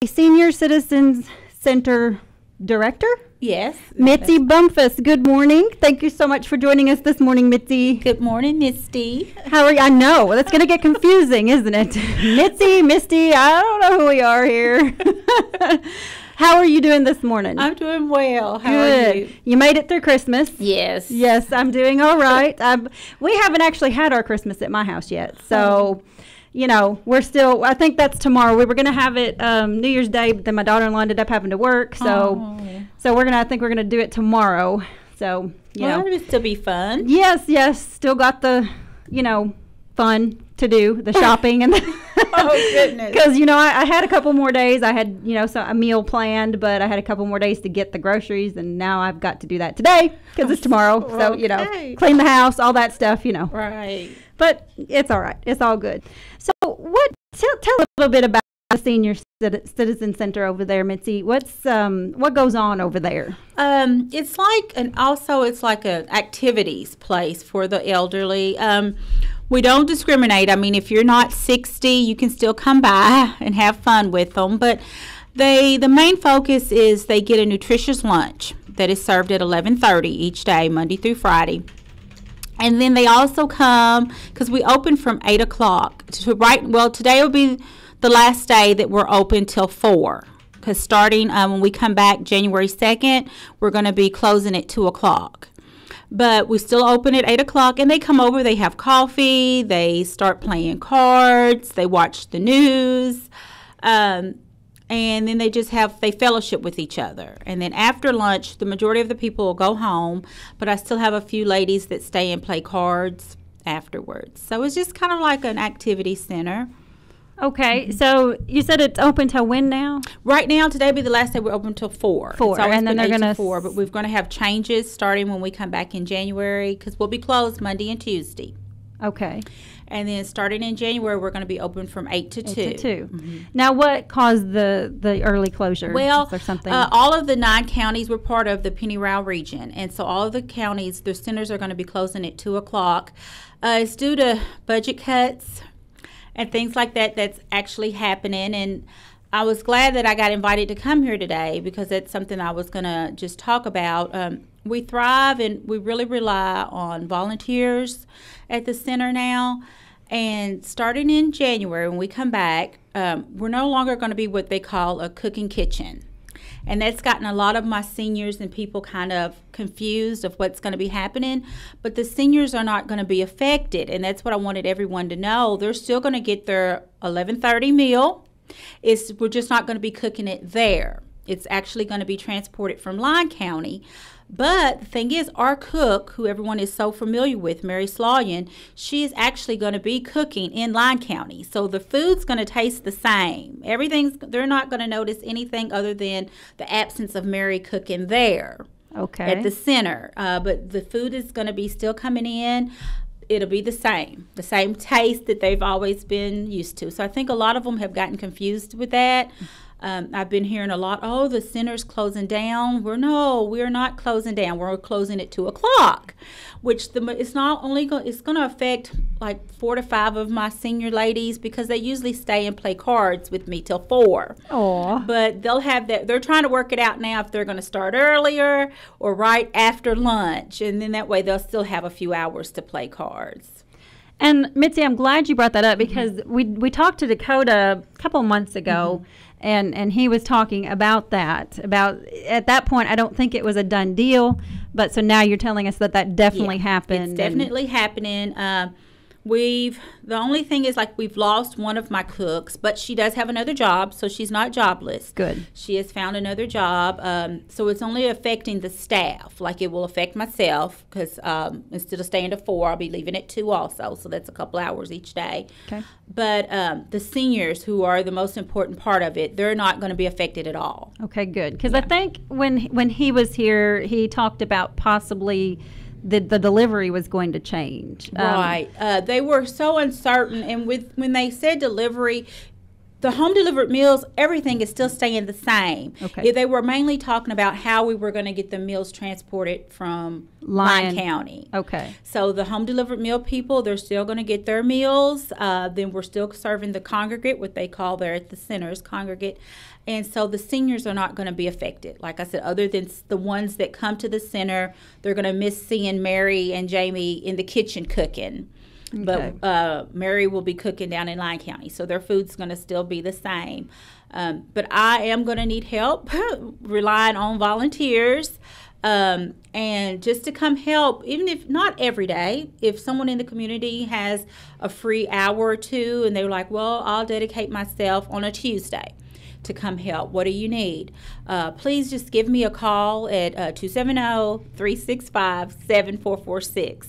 Senior Citizens Center Director? Yes. Mitzi Bumphus, good morning. Thank you so much for joining us this morning, Mitzi. Good morning, Misty. How are you? I know, that's going to get confusing, isn't it? Mitzi, Misty, I don't know who we are here. How are you doing this morning? I'm doing well. How Good. are you? You made it through Christmas. Yes. Yes, I'm doing all right. We haven't actually had our Christmas at my house yet, so... You know, we're still, I think that's tomorrow. We were going to have it New Year's Day, but then my daughter-in-law ended up having to work. So I think we're going to do it tomorrow. So, you know. It'll still be fun. Yes. Still got the, fun to do, the shopping. And Oh, goodness. Because, I had a couple more days. I had, a meal planned, but I had a couple more days to get the groceries. And now I've got to do that today because it's tomorrow. So, clean the house, all that stuff, Right. But it's all right. It's all good. So tell a little bit about the Senior Citizen Center over there, Mitzi. What goes on over there? It's like an activities place for the elderly. We don't discriminate. I mean, if you're not 60, you can still come by and have fun with them. But the main focus is they get a nutritious lunch that is served at 11:30 each day, Monday through Friday. And then they also come, because we open from 8 o'clock. Today will be the last day that we're open till 4. Because starting when we come back January 2nd, we're going to be closing at 2 o'clock. But we still open at 8 o'clock, and they come over, they have coffee, they start playing cards, they watch the news. And then they fellowship with each other. And then after lunch, the majority of the people will go home, but I still have a few ladies that stay and play cards afterwards. So it's just kind of like an activity center. Okay, so you said it's open till when now? Right now, today will be the last day we're open till 4. 4, and then they're going to 4, but we're going to have changes starting when we come back in January, because we'll be closed Monday and Tuesday. Okay. And then starting in January, we're going to be open from 8 to 2. 8 to 2. Mm-hmm. Now, what caused the early closure? Well, or something? All of the 9 counties were part of the Penny Row region. And so all of the counties, their centers are going to be closing at 2 o'clock. It's due to budget cuts and things like that that's actually happening. And I was glad that I got invited to come here today because that's something I was going to just talk about. We thrive and we really rely on volunteers at the center now. And starting in January, when we come back, we're no longer going to be what they call a cooking kitchen. And that's gotten a lot of my seniors and people kind of confused of what's going to be happening. But the seniors are not going to be affected. And that's what I wanted everyone to know. They're still going to get their 11:30 meal. We're just not going to be cooking it there. It's actually going to be transported from Lyon County. But the thing is, our cook, who everyone is so familiar with, Mary Slawyan, she is actually going to be cooking in Lyon County. So the food's going to taste the same. They're not going to notice anything other than the absence of Mary cooking there. Okay. At the center. But the food is going to be still coming in. It'll be the same taste that they've always been used to. So I think a lot of them have gotten confused with that. I've been hearing a lot, the center's closing down. We're not closing down. We're closing at 2 o'clock, which it's not only it's going to affect like 4 to 5 of my senior ladies because they usually stay and play cards with me till 4. Oh. But they'll have that. They're trying to work it out now if they're going to start earlier or right after lunch, and then that way they'll still have a few hours to play cards. And Mitzi, I'm glad you brought that up because we talked to Dakota a couple months ago. And he was talking about that. At that point, I don't think it was a done deal. But so now you're telling us that definitely happened. It's definitely happening. The only thing is we've lost one of my cooks, but she does have another job, so she's not jobless. Good. She has found another job, so it's only affecting the staff. It will affect myself because instead of staying to 4, I'll be leaving at 2 also, so that's a couple hours each day. Okay. But the seniors, who are the most important part of it, they're not going to be affected at all. Okay, good. Because I think when he was here, he talked about possibly the delivery was going to change. Right. They were so uncertain, and when they said delivery, the home delivered meals, everything is still staying the same. Okay. They were mainly talking about how we were going to get the meals transported from Lyon County. Okay. So the home delivered meal people, they're still going to get their meals. Then we're still serving the congregate, what they call there at the centers, congregate. And so the seniors are not going to be affected. Like I said, other than the ones that come to the center, they're going to miss seeing Mary and Jamie in the kitchen cooking. Okay. But Mary will be cooking down in Lyon County, so their food's going to still be the same. But I am going to need help, relying on volunteers, and just to come help, even if not every day. If someone in the community has a free hour or two, and they're like, well, I'll dedicate myself on a Tuesday to come help. What do you need? Please just give me a call at 270-365-7446.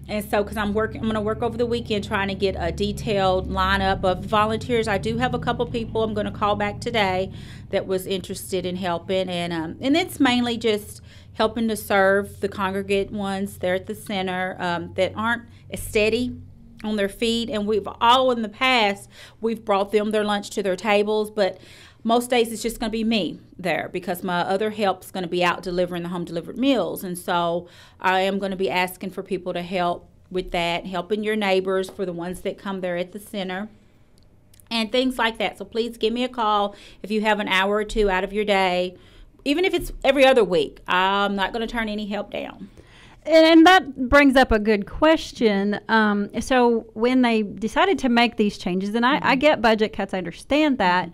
And so, because I'm going to work over the weekend trying to get a detailed lineup of volunteers. I do have a couple people I'm going to call back today that was interested in helping, and it's mainly just helping to serve the congregate ones there at the center that aren't as steady on their feet. And we've all in the past we've brought them their lunch to their tables, but most days it's just going to be me there because my other help's going to be out delivering the home delivered meals. And so I am going to be asking for people to help with that, helping your neighbors for the ones that come there at the center and things like that. So please give me a call if you have an hour or two out of your day, even if it's every other week. I'm not going to turn any help down. And that brings up a good question. So when they decided to make these changes, and I get budget cuts, I understand that,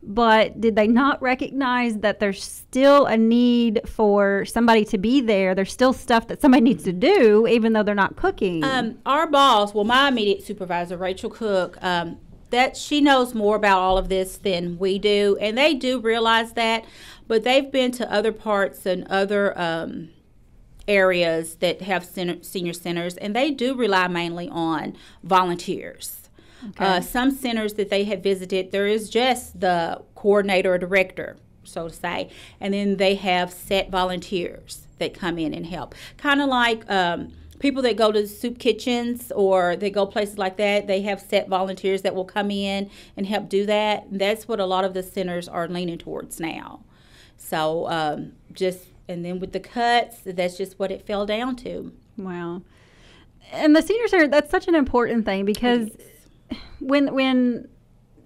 but did they not recognize that there's still a need for somebody to be there? There's still stuff that somebody needs to do, even though they're not cooking. Our boss, well, my immediate supervisor, Rachel Cook, that she knows more about all of this than we do, and they do realize that, but they've been to other parts and other areas that have senior centers, and they do rely mainly on volunteers. Okay. Some centers that they have visited, there is just the coordinator or director, so to say, and then they have set volunteers that come in and help. Kind of like people that go to soup kitchens or they go places like that, they have set volunteers that will come in and help do that. That's what a lot of the centers are leaning towards now. So and then with the cuts, that's just what it fell down to. Wow. And the senior center, that's such an important thing because when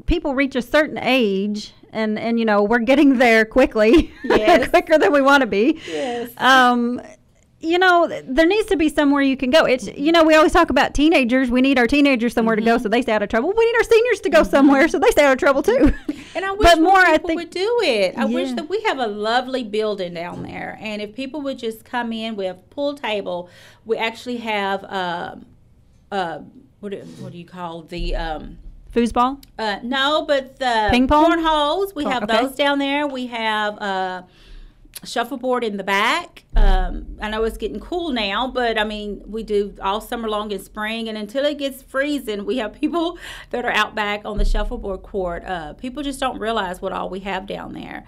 people reach a certain age and you know we're getting there quickly, yes. quicker than we want to be, yes. You know, there needs to be somewhere you can go. It's, you know, we always talk about teenagers. We need our teenagers somewhere to go so they stay out of trouble. We need our seniors to go somewhere so they stay out of trouble too. And I wish more people would do it. I wish that we have a lovely building down there, and if people would just come in, we have a pool table. We actually have what do you call the foosball? No, but the ping pong cornholes. We have those down there. We have shuffleboard in the back. I know it's getting cool now, but I mean we do all summer long in spring, and until it gets freezing, we have people that are out back on the shuffleboard court. People just don't realize what all we have down there.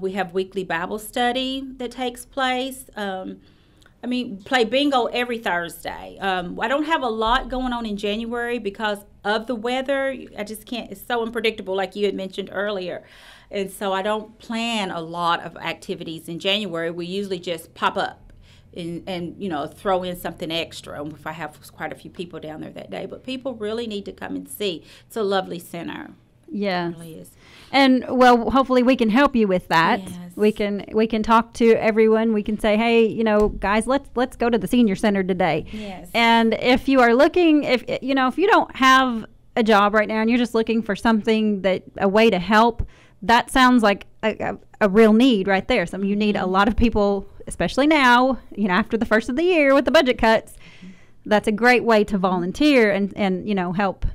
We have weekly Bible study that takes place. Play bingo every Thursday. I don't have a lot going on in January because of the weather. I just can't. It's so unpredictable, like you had mentioned earlier. And so I don't plan a lot of activities in January. We usually just pop up and you know, throw in something extra if I have quite a few people down there that day. But people really need to come and see. It's a lovely center. Yeah. It really is. And well, hopefully we can help you with that. Yes. We can talk to everyone. We can say, hey, you know, guys, let's go to the senior center today. Yes. And if you are looking, if you don't have a job right now and you're just looking for something a way to help, that sounds like a real need right there. You need a lot of people, especially now, you know, after the first of the year with the budget cuts. That's a great way to volunteer and you know, help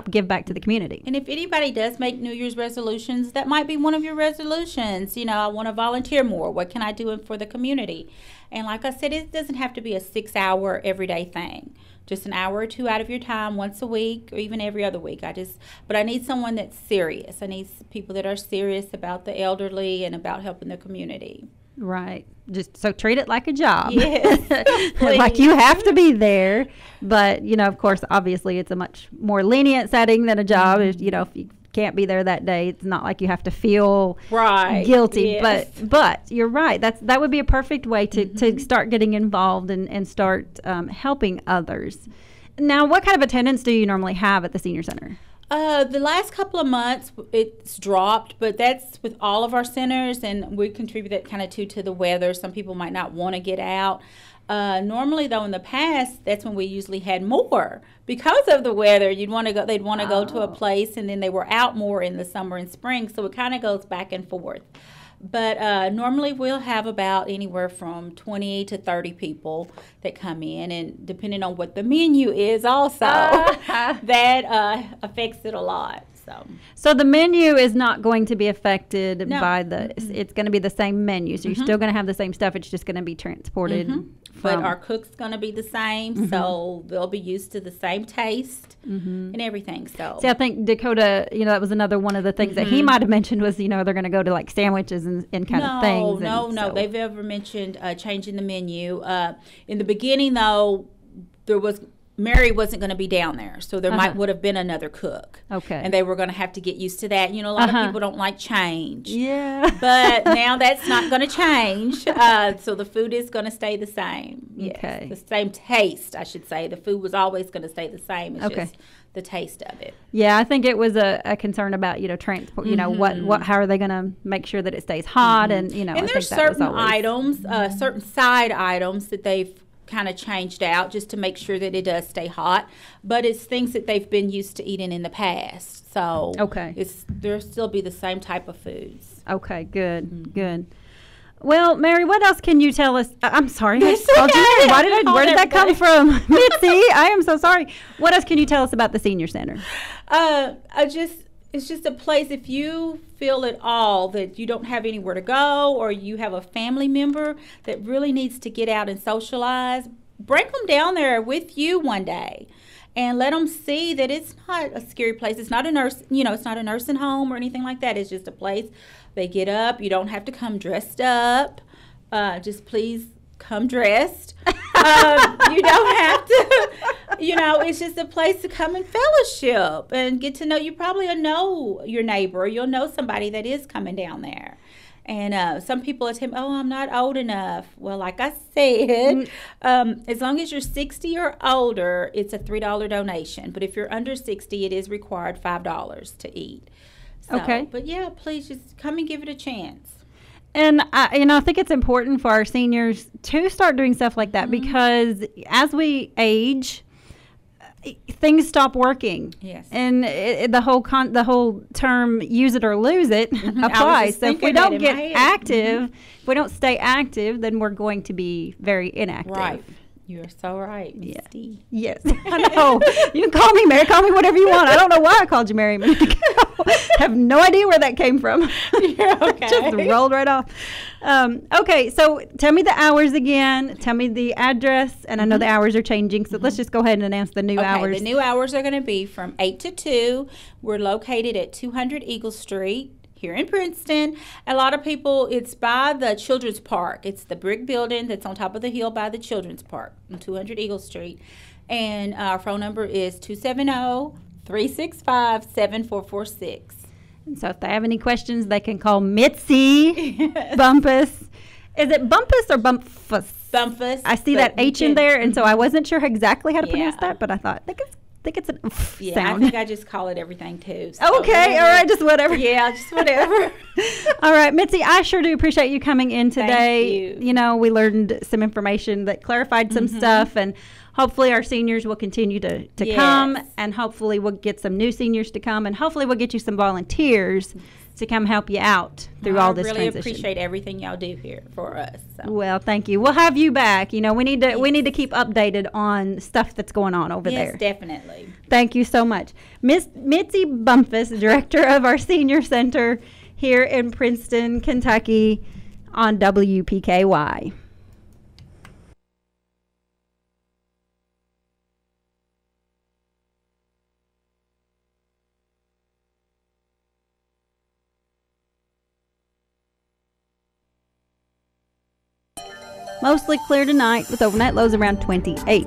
give back to the community. And if anybody does make New Year's resolutions, that might be one of your resolutions. You know, I want to volunteer more. What can I do for the community? And like I said, it doesn't have to be a 6-hour everyday thing. Just an hour or two out of your time once a week or even every other week. But I need someone that's serious. I need people that are serious about the elderly and about helping the community. Right. Just so treat it like a job. Yes. Like you have to be there. But, you know, of course, obviously it's a much more lenient setting than a job. If, you know, if you can't be there that day, it's not like you have to feel guilty. Yes. But you're right. That would be a perfect way to start getting involved and start helping others. Now, what kind of attendance do you normally have at the senior center? The last couple of months, it's dropped, but that's with all of our centers, and we contribute that kind of to the weather. Some people might not want to get out. Normally, though, in the past, that's when we usually had more because of the weather. They'd want to go to a place, and then they were out more in the summer and spring. So it kind of goes back and forth. But normally we'll have about anywhere from 20 to 30 people that come in, and depending on what the menu is also, that affects it a lot. So the menu is not going to be affected by it's going to be the same menu. So you're still going to have the same stuff. It's just going to be transported. But our cook's going to be the same, so they'll be used to the same taste and everything. So see, I think Dakota, that was another one of the things that he might have mentioned was, they're going to go to like sandwiches and kind of things. No. They've ever mentioned changing the menu. In the beginning, though, Mary wasn't going to be down there, so there would have been another cook. Okay. And they were going to have to get used to that. A lot of people don't like change. Yeah. But now that's not going to change. So the food is going to stay the same. Yes. Okay. The same taste, I should say. The food was always going to stay the same. It's just the taste of it. Yeah, I think it was a concern about, transport, how are they going to make sure that it stays hot and, And there's certain items, certain side items that they've kind of changed out just to make sure that it does stay hot, but it's things that they've been used to eating in the past, so there'll still be the same type of foods. Good. Well, Mary, what else can you tell us? I'm sorry, I called you Mary. Where did that come from? Mitzi, I am so sorry. What else can you tell us about the senior center? It's just a place, if you feel at all that you don't have anywhere to go, or you have a family member that really needs to get out and socialize, bring them down there with you one day and let them see that it's not a scary place. It's not a it's not a nursing home or anything like that. It's just a place. They get up. You don't have to come dressed up. Just please come dressed. You don't have to, it's just a place to come and fellowship and get to know. You probably know your neighbor. You'll know somebody that is coming down there. And some people attempt, I'm not old enough. Well, like I said, as long as you're 60 or older, it's a $3 donation. But if you're under 60, it is required $5 to eat. So, but yeah, please just come and give it a chance. And I think it's important for our seniors to start doing stuff like that because as we age, things stop working. Yes. And the whole term "use it or lose it" applies. So if we don't get active, if we don't stay active, then we're going to be very inactive. Right. You're so right, Misty. Yes, I know. You can call me Mary. Call me whatever you want. I don't know why I called you Mary a minute ago. Have no idea where that came from. You're okay. Just rolled right off. Okay, so tell me the hours again. Tell me the address, and I know the hours are changing, so let's just go ahead and announce the new hours. The new hours are going to be from 8 to 2. We're located at 200 Eagle Street here in Princeton. A lot of people, it's by the Children's Park. It's the brick building that's on top of the hill by the Children's Park on 200 Eagle Street. And our phone number is 270-365-7446. And so if they have any questions, they can call Mitzi Bumphus. Is it Bumphus or Bumphus? Bumphus. I see that H in there, and so I wasn't sure exactly how to pronounce that, but I thought, I think it's an sound. I think I just call it everything too. So okay, all right, just whatever. Yeah, just whatever. All right, Mitzi, I sure do appreciate you coming in today. Thank you. We learned some information that clarified some stuff, and hopefully our seniors will continue to come, and hopefully we'll get some new seniors to come, and hopefully we'll get you some volunteers to come help you out through all this transition. I really appreciate everything y'all do here for us. So. Well, thank you. We'll have you back. We need to keep updated on stuff that's going on over there. Yes, definitely. Thank you so much. Miss Mitzi Bumphus, director of our senior center here in Princeton, Kentucky on WPKY. Mostly clear tonight with overnight lows around 28.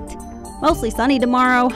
Mostly sunny tomorrow.